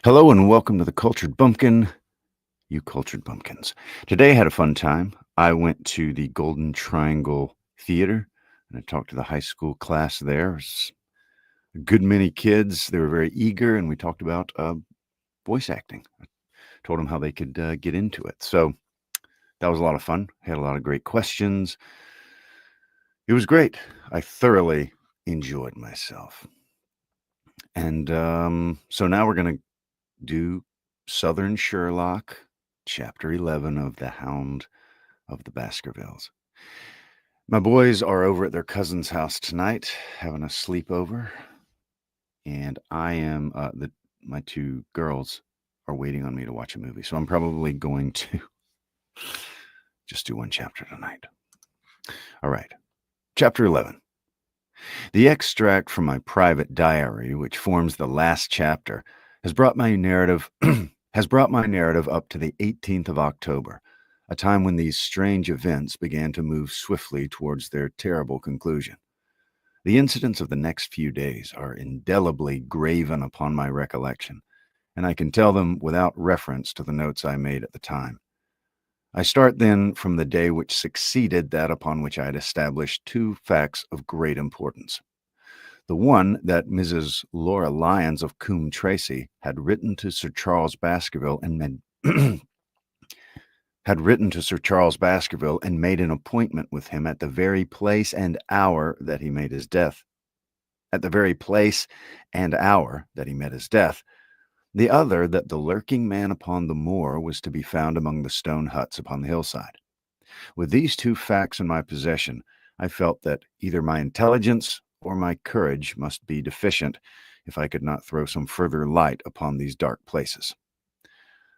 Hello and welcome to the Cultured Bumpkin, you cultured bumpkins. Today I had a fun time. I went to the Golden Triangle Theater and I talked to the high school class there. It was a good many kids. They were very eager and we talked about voice acting. I told them how they could get into it. So that was a lot of fun. Had a lot of great questions. It was great. I thoroughly enjoyed myself. And so now we're going to do Southern Sherlock, Chapter 11 of The Hound of the Baskervilles. My boys are over at their cousin's house tonight, having a sleepover, and I am, my two girls are waiting on me to watch a movie, so I'm probably going to just do one chapter tonight. All right, Chapter 11. The extract from my private diary, which forms the last chapter, has brought my narrative up to the 18th of October, a time when these strange events began to move swiftly towards their terrible conclusion. The incidents of the next few days are indelibly graven upon my recollection, and I can tell them without reference to the notes I made at the time. I start then from the day which succeeded that upon which I had established two facts of great importance. The one, that Mrs. Laura Lyons of Coombe Tracy had written to Sir Charles Baskerville and made an appointment with him at the very place and hour that he made his death. At the very place and hour that he met his death. The other, that the lurking man upon the moor was to be found among the stone huts upon the hillside. With these two facts in my possession, I felt that either my intelligence or my courage must be deficient if I could not throw some further light upon these dark places.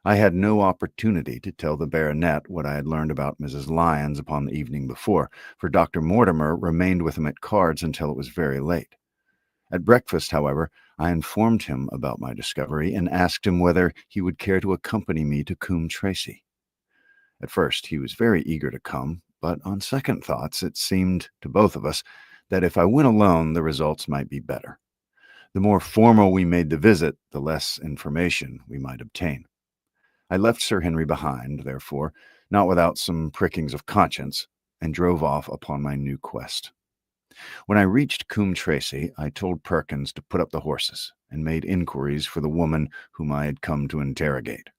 I had no opportunity to tell the baronet what I had learned about Mrs. Lyons upon the evening before, for Dr. Mortimer remained with him at cards until it was very late. At breakfast, however, I informed him about my discovery and asked him whether he would care to accompany me to Coombe Tracy. At first, he was very eager to come, but on second thoughts, it seemed to both of us that if I went alone, the results might be better. The more formal we made the visit, the less information we might obtain. I left Sir Henry behind, therefore, not without some prickings of conscience, and drove off upon my new quest. When I reached Coombe Tracy, I told Perkins to put up the horses, and made inquiries for the woman whom I had come to interrogate.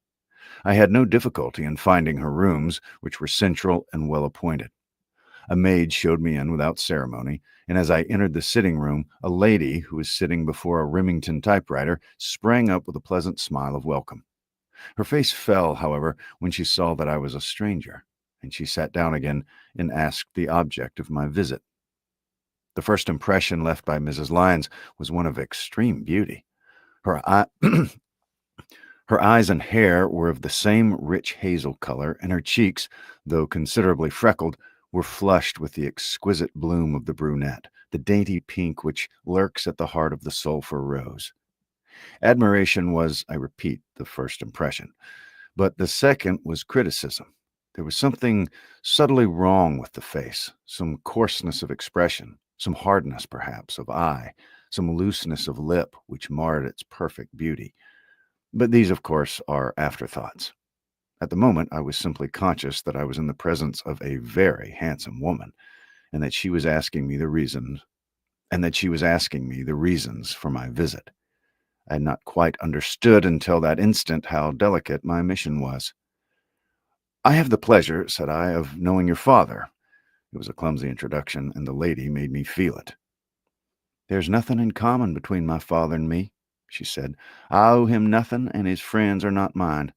I had no difficulty in finding her rooms, which were central and well appointed. A maid showed me in without ceremony, and as I entered the sitting room, a lady who was sitting before a Remington typewriter sprang up with a pleasant smile of welcome. Her face fell, however, when she saw that I was a stranger, and she sat down again and asked the object of my visit. The first impression left by Mrs. Lyons was one of extreme beauty. Her eyes and hair were of the same rich hazel color, and her cheeks, though considerably freckled, were flushed with the exquisite bloom of the brunette, the dainty pink which lurks at the heart of the sulphur rose. Admiration was, I repeat, the first impression, but the second was criticism. There was something subtly wrong with the face, some coarseness of expression, some hardness, perhaps, of eye, some looseness of lip which marred its perfect beauty. But these, of course, are afterthoughts. At the moment, I was simply conscious that I was in the presence of a very handsome woman, and that she was asking me the reasons for my visit. I had not quite understood until that instant how delicate my mission was. "I have the pleasure," said I, "of knowing your father." It was a clumsy introduction, and the lady made me feel it. "There's nothing in common between my father and me," she said. "I owe him nothing, and his friends are not mine.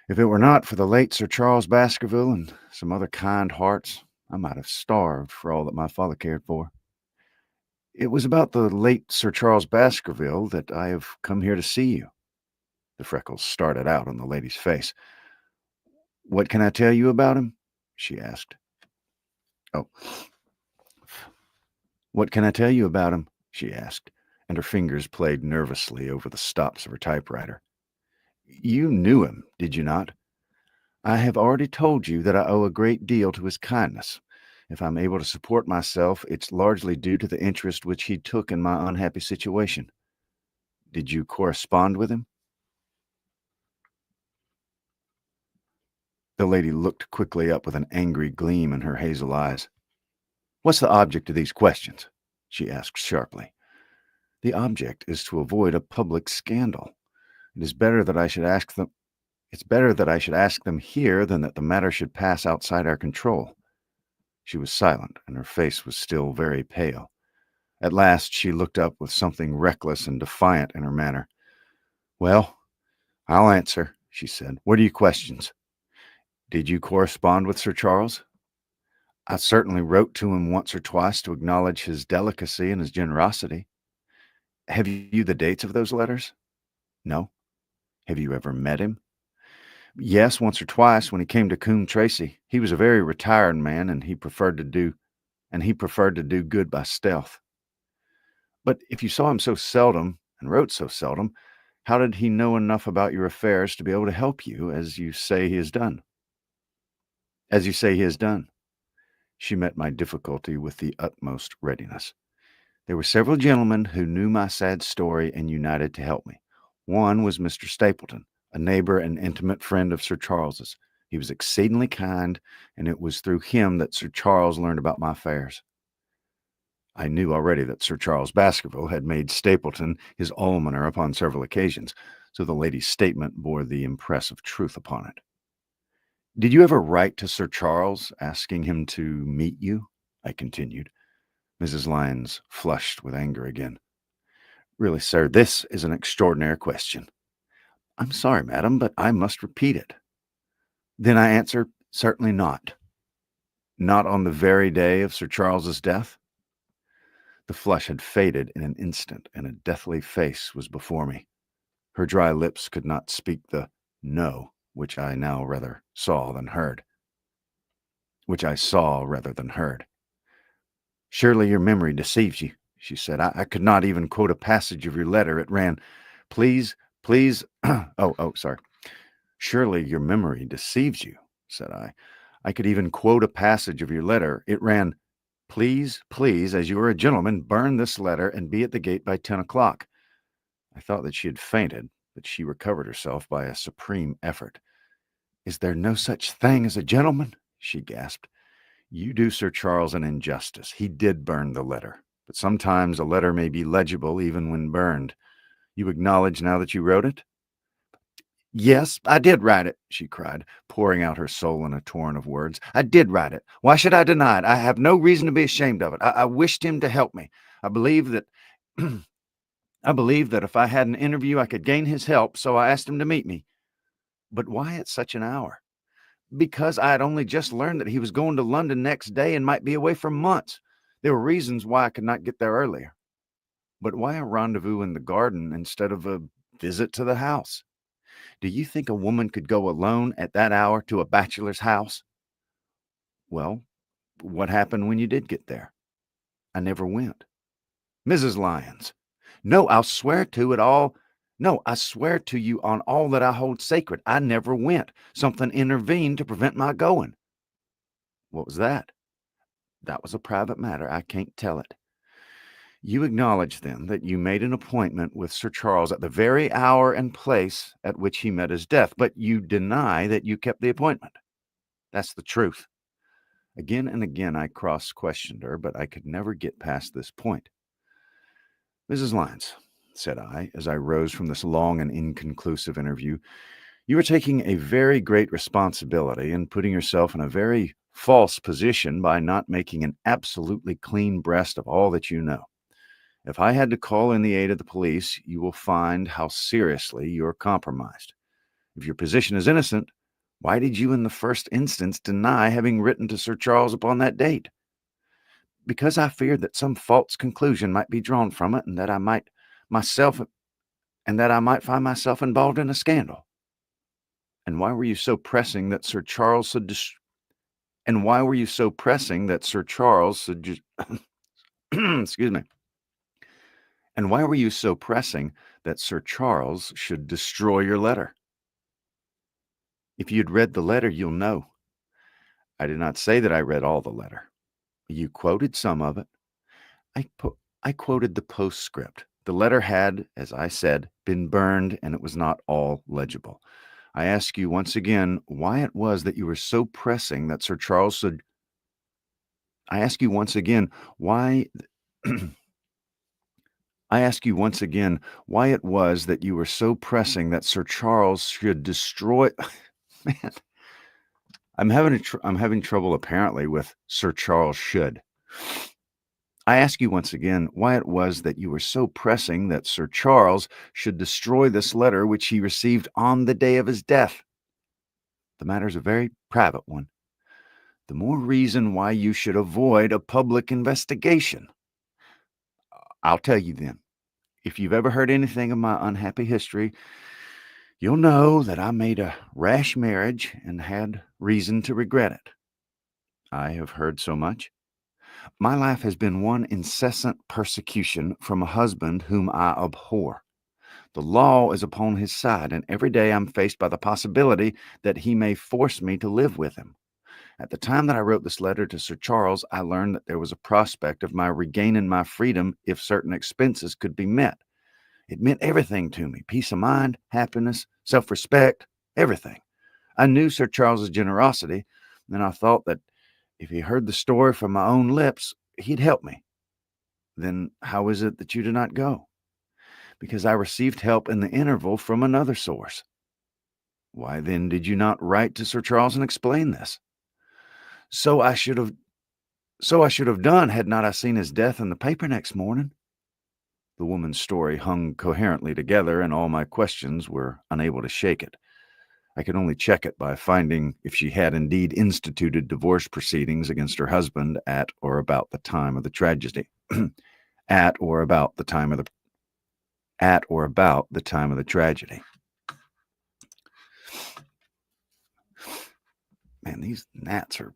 If it were not for the late Sir Charles Baskerville and some other kind hearts, I might have starved for all that my father cared for." "It was about the late Sir Charles Baskerville that I have come here to see you." The freckles started out on the lady's face. "What can I tell you about him?" she asked. "Oh, what can I tell you about him?" she asked, and her fingers played nervously over the stops of her typewriter. "You knew him, did you not?" "I have already told you that I owe a great deal to his kindness. If I'm able to support myself, it's largely due to the interest which he took in my unhappy situation." "Did you correspond with him?" The lady looked quickly up with an angry gleam in her hazel eyes. "What's the object of these questions?" she asked sharply. "The object is to avoid a public scandal. It is better that I should ask them It's better that I should ask them here than that the matter should pass outside our control." She was silent, and her face was still very pale. At last she looked up with something reckless and defiant in her manner. "Well, I'll answer," she said. "What are your questions? Did you correspond with Sir Charles?" "I certainly wrote to him once or twice to acknowledge his delicacy and his generosity." "Have you the dates of those letters?" "No." "Have you ever met him?" "Yes, once or twice when he came to Coombe Tracy. He was a very retired man, and he preferred to do good by stealth." "But if you saw him so seldom and wrote so seldom, how did he know enough about your affairs to be able to help you, as you say he has done?" "As you say he has done." She met my difficulty with the utmost readiness. "There were several gentlemen who knew my sad story and united to help me. One was Mr. Stapleton, a neighbor and intimate friend of Sir Charles's. He was exceedingly kind, and it was through him that Sir Charles learned about my affairs." I knew already that Sir Charles Baskerville had made Stapleton his almoner upon several occasions, so the lady's statement bore the impress of truth upon it. "Did you ever write to Sir Charles asking him to meet you?" I continued. Mrs. Lyons flushed with anger again. "Really, sir, this is an extraordinary question." "I'm sorry, madam, but I must repeat it." "Then I answer, certainly not." "Not on the very day of Sir Charles's death?" The flush had faded in an instant, and a deathly face was before me. Her dry lips could not speak the "no" which I now rather saw than heard. "Surely your memory deceives you," she said. I could not even quote a passage of your letter. It ran, please, sorry. "Surely your memory deceives you," said I. "I could even quote a passage of your letter. It ran, please, as you are a gentleman, burn this letter and be at the gate by 10 o'clock. I thought that she had fainted, but she recovered herself by a supreme effort. "Is there no such thing as a gentleman?" she gasped. "You do Sir Charles an injustice. He did burn the letter, but sometimes a letter may be legible even when burned. You acknowledge now that you wrote it?" "Yes, I did write it," she cried, pouring out her soul in a torrent of words. "I did write it. Why should I deny it? I have no reason to be ashamed of it. I wished him to help me. I believed that I believed that if I had an interview, I could gain his help, so I asked him to meet me." "But why at such an hour?" "Because I had only just learned that he was going to London next day and might be away for months. There were reasons why I could not get there earlier." "But why a rendezvous in the garden instead of a visit to the house? Do you think a woman could go alone at that hour to a bachelor's house?" "Well, what happened when you did get there?" "I never went." "Mrs. Lyons." "No, I'll swear to it all. No, I swear to you on all that I hold sacred. I never went. Something intervened to prevent my going." "What was that?" "That was a private matter. I can't tell it." "You acknowledge, then, that you made an appointment with Sir Charles at the very hour and place at which he met his death, but you deny that you kept the appointment." "That's the truth." Again and again I cross-questioned her, but I could never get past this point. "Mrs. Lyons," said I, as I rose from this long and inconclusive interview, "you are taking a very great responsibility and putting yourself in a very false position by not making an absolutely clean breast of all that you know. If I had to call in the aid of the police, you will find how seriously you are compromised. If your position is innocent, why did you in the first instance deny having written to Sir Charles upon that date?" "Because I feared that some false conclusion might be drawn from it, and that I might myself find myself involved in a scandal." "And why were you so pressing that Sir Charles should excuse me. And why were you so pressing that Sir Charles should destroy your letter?" "If you'd read the letter, you'll know." "I did not say that I read all the letter." "You quoted some of it." I quoted the postscript. The letter had, as I said, been burned, and it was not all legible. I ask you once again why it was that you were so pressing that Sir Charles should. I ask you once again why. I ask you once again why it was that you were so pressing that Sir Charles should destroy. Man, I'm having trouble apparently with Sir Charles should. I ask you once again why it was that you were so pressing that Sir Charles should destroy this letter which he received on the day of his death. The matter's a very private one. The more reason why you should avoid a public investigation. I'll tell you then. If you've ever heard anything of my unhappy history, you'll know that I made a rash marriage and had reason to regret it. I have heard so much. My life has been one incessant persecution from a husband whom I abhor. The law is upon his side, and every day I'm faced by the possibility that he may force me to live with him. At the time that I wrote this letter to Sir Charles, I learned that there was a prospect of my regaining my freedom if certain expenses could be met. It meant everything to me: peace of mind, happiness, self-respect, everything. I knew Sir Charles's generosity, and I thought that if he heard the story from my own lips, he'd help me. Then how is it that you did not go? Because I received help in the interval from another source. Why then did you not write to Sir Charles and explain this? So I should have done had not I seen his death in the paper next morning. The woman's story hung coherently together, and all my questions were unable to shake it. I could only check it by finding if she had indeed instituted divorce proceedings against her husband at or about the time of the tragedy. at or about the time of the tragedy. Man, these gnats are.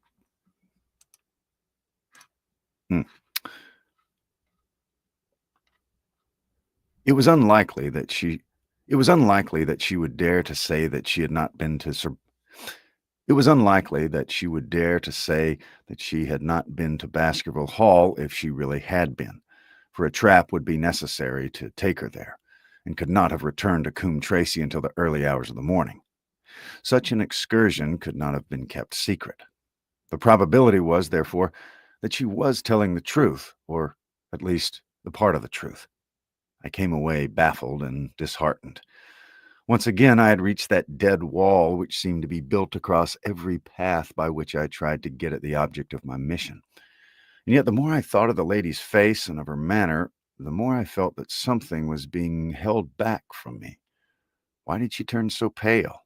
Hmm. It was unlikely that she would dare to say that she had not been to It was unlikely that she would dare to say that she had not been to Baskerville Hall if she really had been, for a trap would be necessary to take her there, and could not have returned to Coombe Tracey until the early hours of the morning. Such an excursion could not have been kept secret. The probability was, therefore, that she was telling the truth, or at least the part of the truth. I came away baffled and disheartened. Once again, I had reached that dead wall which seemed to be built across every path by which I tried to get at the object of my mission. And yet the more I thought of the lady's face and of her manner, the more I felt that something was being held back from me. Why did she turn so pale?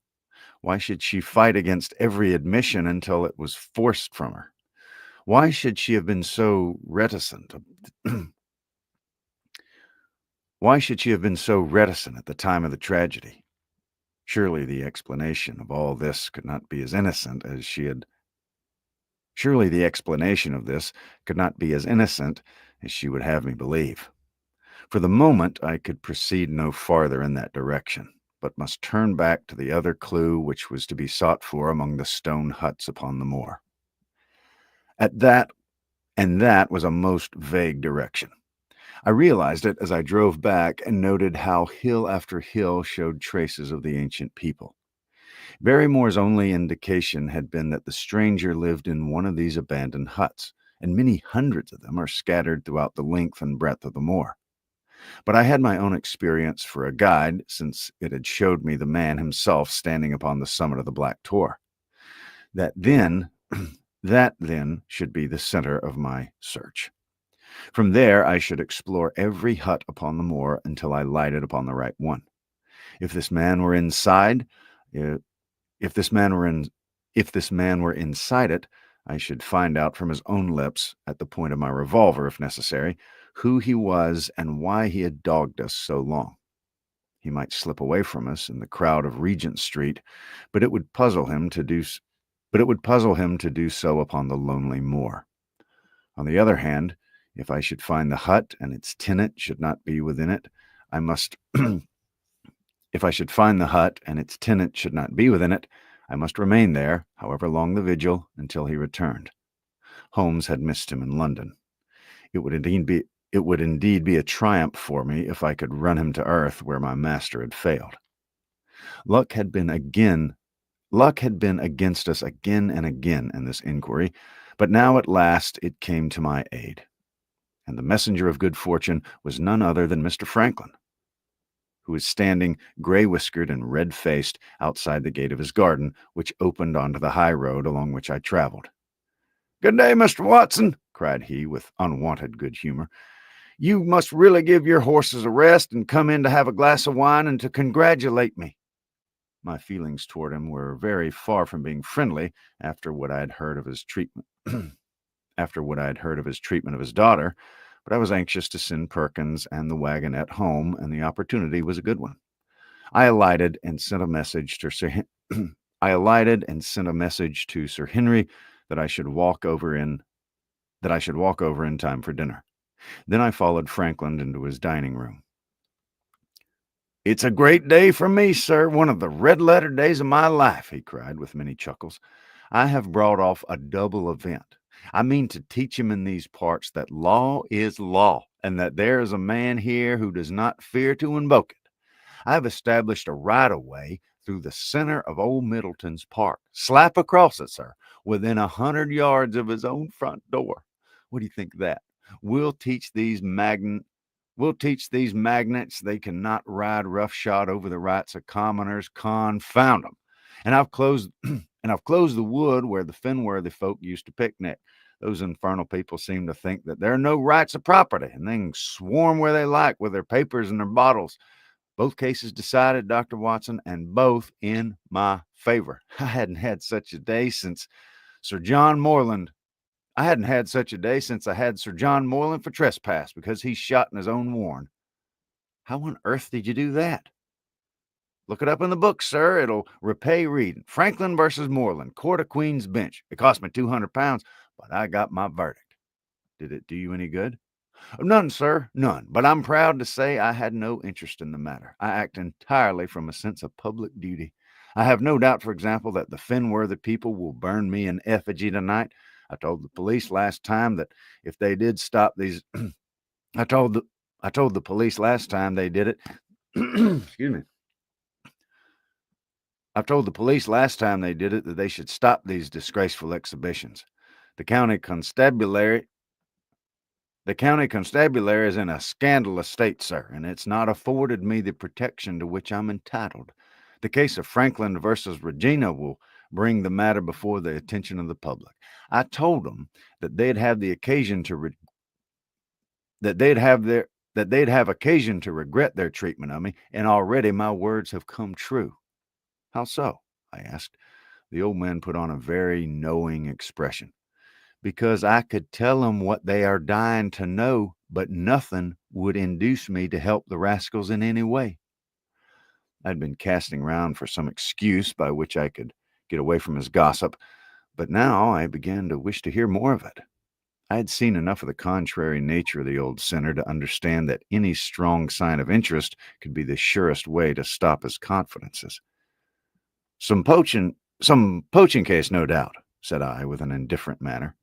Why should she fight against every admission until it was forced from her? Why should she have been so reticent? Why should she have been so reticent at the time of the tragedy? Surely the explanation of all this could not be as innocent as she had. Surely the explanation of this could not be as innocent as she would have me believe. For the moment, I could proceed no farther in that direction, but must turn back to the other clue which was to be sought for among the stone huts upon the moor. That was a most vague direction. I realized it as I drove back and noted how hill after hill showed traces of the ancient people. Barrymore's only indication had been that the stranger lived in one of these abandoned huts, and many hundreds of them are scattered throughout the length and breadth of the moor. But I had my own experience for a guide, since it had showed me the man himself standing upon the summit of the Black Tor. That then should be the center of my search. From there, I should explore every hut upon the moor until I lighted upon the right one. If this man were inside, if this man were inside it, I should find out from his own lips, at the point of my revolver if necessary, who he was and why he had dogged us so long. He might slip away from us in the crowd of Regent Street, but it would puzzle him to do so upon the lonely moor. On the other hand, if I should find the hut and its tenant should not be within it, I must remain there, however long the vigil, until he returned. Holmes had missed him in London. It would indeed be a triumph for me if I could run him to earth where my master had failed. Luck had been again Luck had been against us again and again in this inquiry, but now at last it came to my aid, and the messenger of good fortune was none other than Mr. Franklin, who was standing gray-whiskered and red-faced outside the gate of his garden, which opened onto the high road along which I traveled. "Good day, Mr. Watson," cried he with unwonted good humor. "You must really give your horses a rest and come in to have a glass of wine and to congratulate me." My feelings toward him were very far from being friendly after what I had heard of his treatment of his daughter, but I was anxious to send Perkins and the wagonette home, and the opportunity was a good one. I alighted and sent a message to Sir Henry that I should walk over in time for dinner. Then I followed Franklin into his dining room. "It's a great day for me, sir, one of the red-letter days of my life," he cried with many chuckles. "I have brought off a double event. I mean to teach him in these parts that law is law, and that there is a man here who does not fear to invoke it. I have established a right-of-way through the center of old Middleton's park, slap across it, sir, within 100 yards of his own front door. What do you think of that? We'll teach these magn We'll teach these magnates they cannot ride roughshod over the rights of commoners. Confound them! And I've closed the wood where the Fenworthy folk used to picnic. Those infernal people seem to think that there are no rights of property, and they can swarm where they like with their papers and their bottles. Both cases decided, Dr. Watson, and both in my favor. I hadn't had such a day since Sir John Moreland I hadn't had such a day since I had Sir John Moreland for trespass because he's shot in his own warren." "How on earth did you do that?" "Look it up in the book, sir. It'll repay reading. Franklin versus Moreland, Court of Queen's Bench. It cost me £200, but I got my verdict." "Did it do you any good?" "None, sir, none. But I'm proud to say I had no interest in the matter. I act entirely from a sense of public duty. I have no doubt, for example, that the Fenworthy people will burn me in effigy tonight. I told the police last time that if they did stop these, I told the police last time they did it. Excuse me. I told the police last time they did it that they should stop these disgraceful exhibitions. The county constabulary is in a scandalous state, sir, and it's not afforded me the protection to which I'm entitled. The case of Franklin versus Regina will bring the matter before the attention of the public. I told them that they'd have occasion to regret their treatment of me, and already my words have come true." "How so?" I asked. The old man put on a very knowing expression. "Because I could tell 'em what they are dying to know, but nothing would induce me to help the rascals in any way." I'd been casting round for some excuse by which I could get away from his gossip, but now I began to wish to hear more of it. I had seen enough of the contrary nature of the old sinner to understand that any strong sign of interest could be the surest way to stop his confidences. Some poaching case, no doubt," said I with an indifferent manner.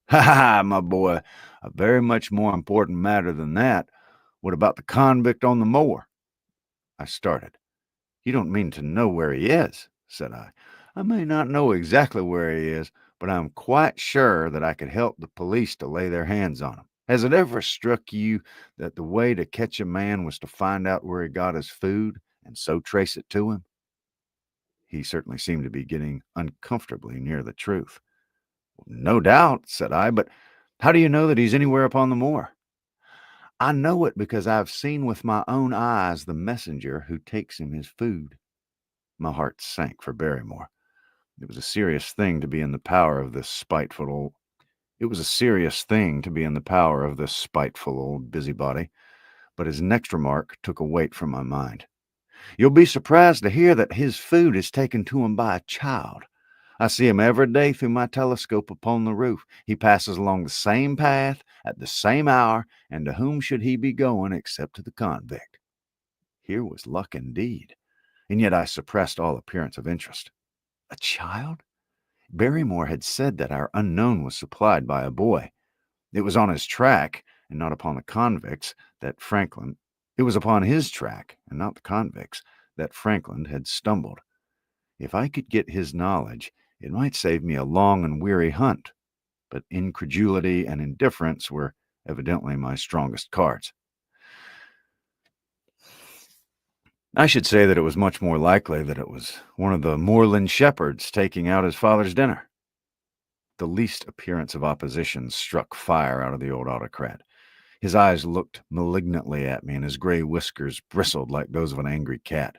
"Ha ha, my boy, a very much more important matter than that. What about the convict on the moor?" I started. "You don't mean to know where he is?" said I. "I may not know exactly where he is, but I'm quite sure that I could help the police to lay their hands on him. Has it ever struck you that the way to catch a man was to find out where he got his food and so trace it to him?" He certainly seemed to be getting uncomfortably near the truth. "No doubt," said I, "but how do you know that he's anywhere upon the moor?" "I know it because I've seen with my own eyes the messenger who takes him his food." My heart sank for Barrymore. It was a serious thing to be in the power of this spiteful old busybody, but his next remark took a weight from my mind. "You'll be surprised to hear that his food is taken to him by a child. I see him every day through my telescope upon the roof. He passes along the same path at the same hour, and to whom should he be going except to the convict?" Here was luck indeed, and yet I suppressed all appearance of interest. A child? Barrymore had said that our unknown was supplied by a boy. It was on his track, and not upon the convict's, that Franklin. It was upon his track, and not the convict's, that Franklin had stumbled. If I could get his knowledge, it might save me a long and weary hunt, but incredulity and indifference were evidently my strongest cards. I should say that it was much more likely that it was one of the moorland shepherds taking out his father's dinner. The least appearance of opposition struck fire out of the old autocrat. His eyes looked malignantly at me, and his gray whiskers bristled like those of an angry cat.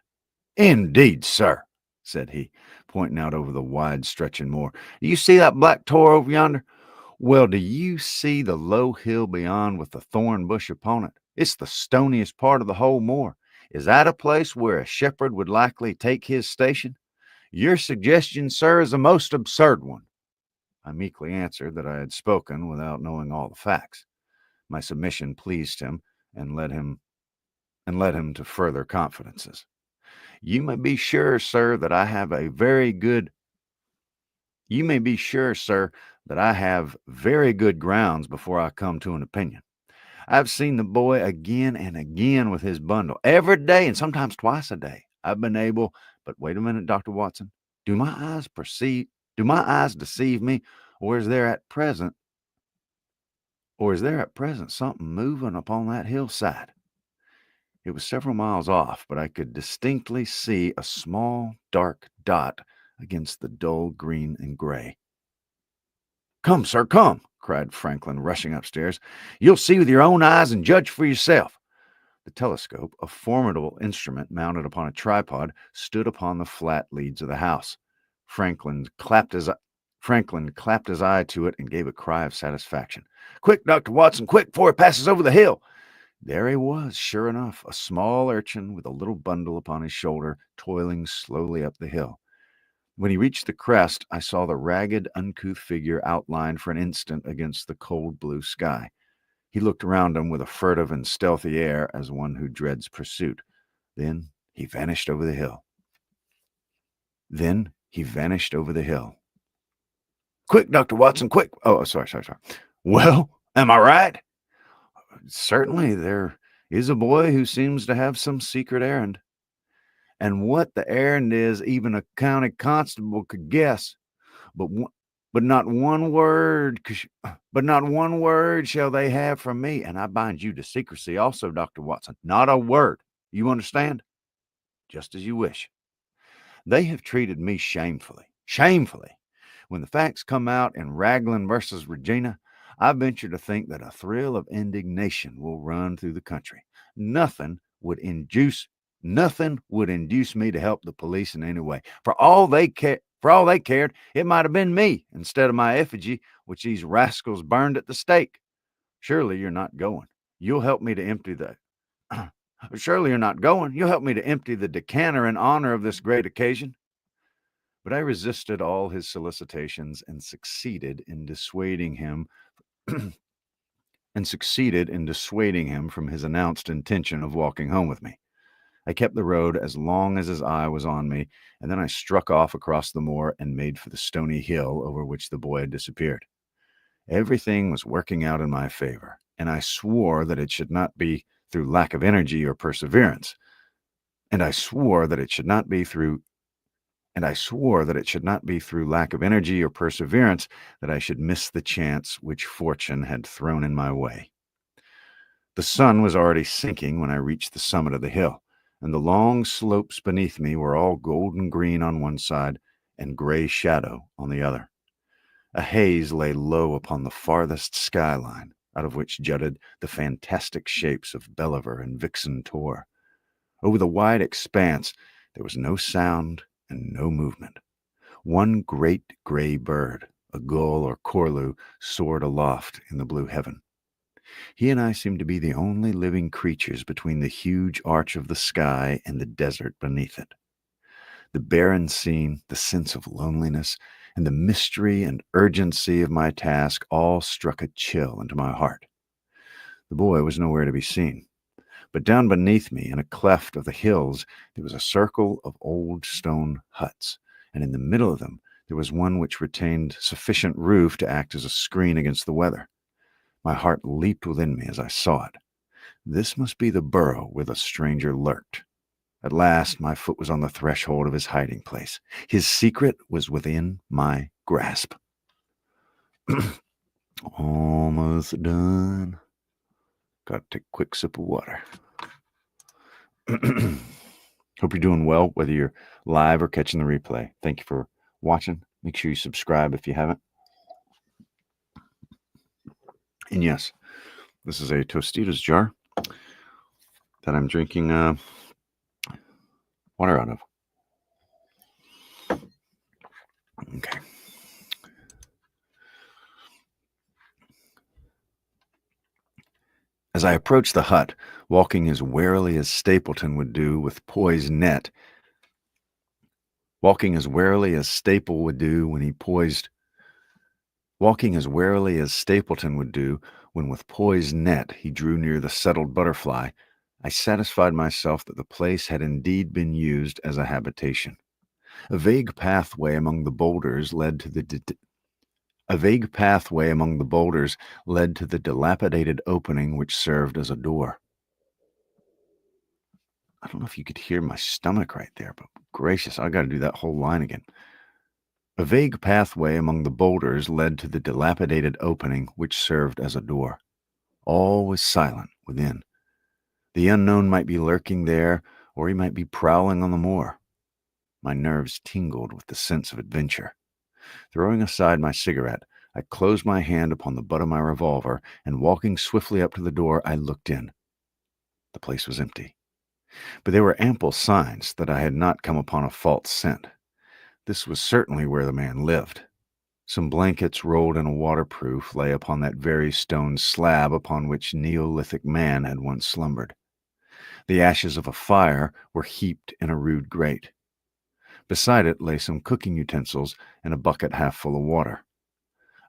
"Indeed, sir," said he, pointing out over the wide-stretching moor. "Do you see that black tor over yonder? Well, do you see the low hill beyond with the thorn bush upon it? It's the stoniest part of the whole moor. Is that a place where a shepherd would likely take his station? Your suggestion, sir, is a most absurd one." I meekly answered that I had spoken without knowing all the facts. My submission pleased him and led him to further confidences. You may be sure, sir, that I have very good grounds before I come to an opinion. I've seen the boy again and again with his bundle every day and sometimes twice a day. But wait a minute, Dr. Watson. Do my eyes deceive me, or is there at present something moving upon that hillside? It was several miles off, but I could distinctly see a small, dark dot against the dull green and gray. "Come, sir, come," cried Franklin, rushing upstairs. "You'll see with your own eyes and judge for yourself." The telescope, a formidable instrument mounted upon a tripod, stood upon the flat leads of the house. Franklin clapped his eye to it and gave a cry of satisfaction. "Quick, Dr. Watson, quick, before he passes over the hill." There he was, sure enough, a small urchin with a little bundle upon his shoulder, toiling slowly up the hill. When he reached the crest, I saw the ragged, uncouth figure outlined for an instant against the cold blue sky. He looked around him with a furtive and stealthy air, as one who dreads pursuit. Then he vanished over the hill. "Quick, Dr. Watson, quick!" Oh, sorry. "Well, am I right?" "Certainly, there is a boy who seems to have some secret errand." "And what the errand is, even a county constable could guess. But not one word shall they have from me, and I bind you to secrecy also, Dr. Watson. Not a word. You understand? Just as you wish. They have treated me shamefully. When the facts come out in Raglan versus Regina, I venture to think that a thrill of indignation will run through the country. Nothing would induce me to help the police in any way. For all they cared, it might have been me instead of my effigy, which these rascals burned at the stake. Surely you're not going. You'll help me to empty the decanter in honor of this great occasion." But I resisted all his solicitations and succeeded in dissuading him from his announced intention of walking home with me. I kept the road as long as his eye was on me, and then I struck off across the moor and made for the stony hill over which the boy had disappeared. Everything was working out in my favor, and I swore that it should not be through lack of energy or perseverance. And I swore that it should not be through lack of energy or perseverance that I should miss the chance which fortune had thrown in my way. The sun was already sinking when I reached the summit of the hill, and the long slopes beneath me were all golden green on one side and gray shadow on the other. A haze lay low upon the farthest skyline, out of which jutted the fantastic shapes of Belliver and Vixen Tor. Over the wide expanse there was no sound and no movement. One great gray bird, a gull or curlew, soared aloft in the blue heaven. He and I seemed to be the only living creatures between the huge arch of the sky and the desert beneath it. The barren scene, the sense of loneliness, and the mystery and urgency of my task all struck a chill into my heart. The boy was nowhere to be seen, but down beneath me, in a cleft of the hills, there was a circle of old stone huts, and in the middle of them there was one which retained sufficient roof to act as a screen against the weather. My heart leaped within me as I saw it. This must be the burrow where the stranger lurked. At last, my foot was on the threshold of his hiding place. His secret was within my grasp. Almost done. Gotta take a quick sip of water. Hope you're doing well, whether you're live or catching the replay. Thank you for watching. Make sure you subscribe if you haven't. And yes, this is a Tostitos jar that I'm drinking water out of. Okay. As I approached the hut, walking as warily as Stapleton would do with poised net, walking as warily as Stapleton would do when with poised net he drew near the settled butterfly, I satisfied myself that the place had indeed been used as a habitation. A vague pathway among the boulders led to the dilapidated opening which served as a door. I don't know if you could hear my stomach right there, but gracious, I got to do that whole line again. A vague pathway among the boulders led to the dilapidated opening which served as a door. All was silent within. The unknown might be lurking there, or he might be prowling on the moor. My nerves tingled with the sense of adventure. Throwing aside my cigarette, I closed my hand upon the butt of my revolver, and walking swiftly up to the door, I looked in. The place was empty. But there were ample signs that I had not come upon a false scent. This was certainly where the man lived. Some blankets rolled in a waterproof lay upon that very stone slab upon which Neolithic man had once slumbered. The ashes of a fire were heaped in a rude grate. Beside it lay some cooking utensils and a bucket half full of water.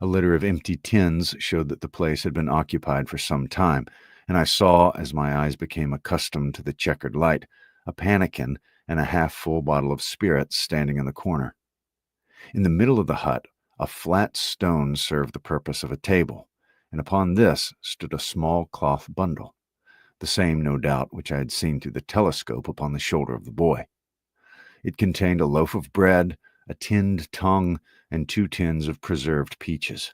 A litter of empty tins showed that the place had been occupied for some time, and I saw, as my eyes became accustomed to the checkered light, a pannikin and a half-full bottle of spirits standing in the corner. In the middle of the hut, a flat stone served the purpose of a table, and upon this stood a small cloth bundle, the same, no doubt, which I had seen through the telescope upon the shoulder of the boy. It contained a loaf of bread, a tinned tongue, and 2 tins of preserved peaches.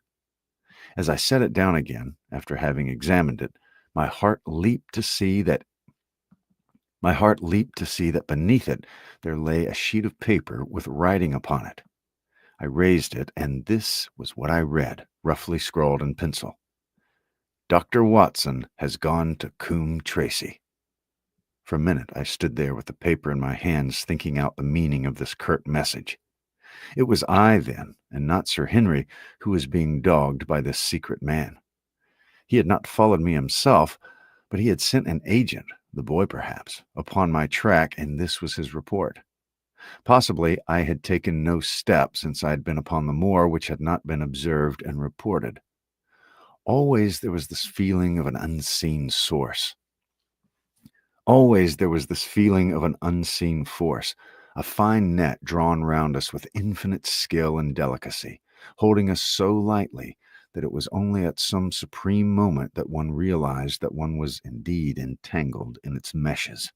As I set it down again, after having examined it, my heart leaped to see that beneath it there lay a sheet of paper with writing upon it. I raised it, and this was what I read, roughly scrawled in pencil. Dr. Watson has gone to Coombe Tracy. For a minute I stood there with the paper in my hands, thinking out the meaning of this curt message. It was I, then, and not Sir Henry, who was being dogged by this secret man. He had not followed me himself, but he had sent an agent, the boy perhaps, upon my track, and this was his report. Possibly I had taken no step since I had been upon the moor which had not been observed and reported. Always there was this feeling of an unseen source. Always there was this feeling of an unseen force, a fine net drawn round us with infinite skill and delicacy, holding us so lightly that it was only at some supreme moment that one realized that one was indeed entangled in its meshes.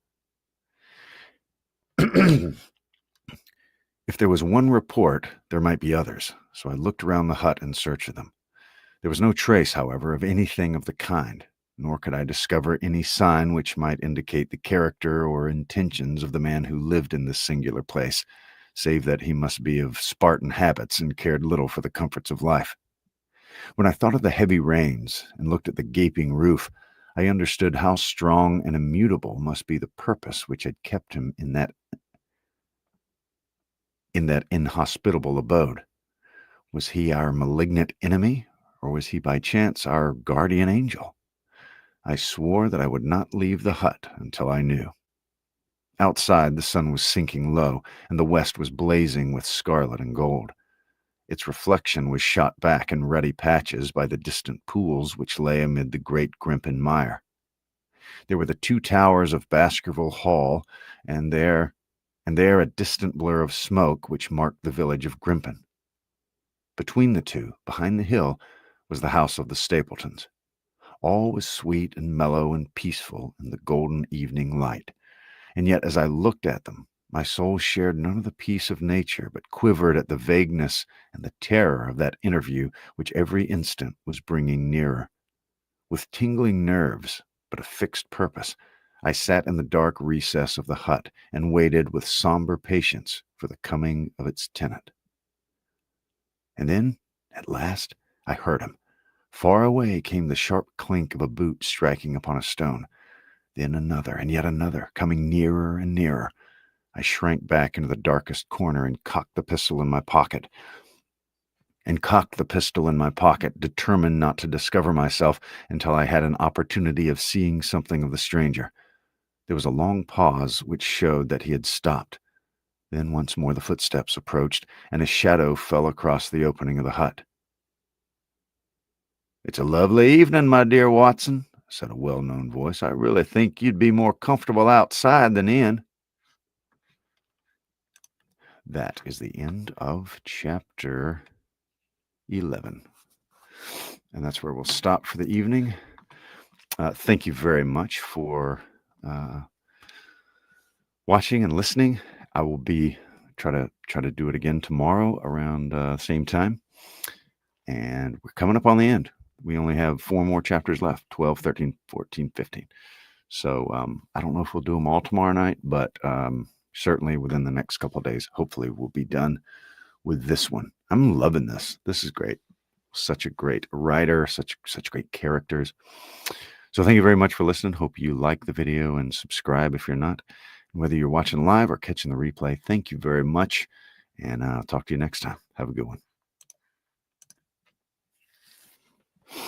If there was one report, there might be others, so I looked around the hut in search of them. There was no trace, however, of anything of the kind, nor could I discover any sign which might indicate the character or intentions of the man who lived in this singular place, save that he must be of Spartan habits and cared little for the comforts of life. When I thought of the heavy rains and looked at the gaping roof, I understood how strong and immutable must be the purpose which had kept him in that inhospitable abode. Was he our malignant enemy, or was he by chance our guardian angel? I swore that I would not leave the hut until I knew. Outside, the sun was sinking low, and the west was blazing with scarlet and gold. Its reflection was shot back in ruddy patches by the distant pools which lay amid the great Grimpen mire. There were the 2 towers of Baskerville Hall, and there a distant blur of smoke which marked the village of Grimpen. Between the two, behind the hill, was the house of the Stapletons. All was sweet and mellow and peaceful in the golden evening light, And yet, as I looked at them, my soul shared none of the peace of nature, but quivered at the vagueness and the terror of that interview which every instant was bringing nearer. With tingling nerves, but a fixed purpose, I sat in the dark recess of the hut and waited with somber patience for the coming of its tenant. And then, at last, I heard him. Far away came the sharp clink of a boot striking upon a stone. Then another, and yet another, coming nearer and nearer. I shrank back into the darkest corner and cocked the pistol in my pocket, determined not to discover myself until I had an opportunity of seeing something of the stranger. There was a long pause which showed that he had stopped. Then once more the footsteps approached, and a shadow fell across the opening of the hut. "It's a lovely evening, my dear Watson," said a well-known voice. "I really think you'd be more comfortable outside than in." That is the end of chapter 11. And that's where we'll stop for the evening. Thank you very much for watching and listening. I will be try to do it again tomorrow around same time. And we're coming up on the end. We only have 4 more chapters left, 12, 13, 14, 15. So I don't know if we'll do them all tomorrow night, but certainly within the next couple of days, hopefully we'll be done with this one. I'm loving this. This is great. Such a great writer, such great characters. So thank you very much for listening. Hope you like the video and subscribe if you're not. Whether you're watching live or catching the replay, thank you very much. And I'll talk to you next time. Have a good one.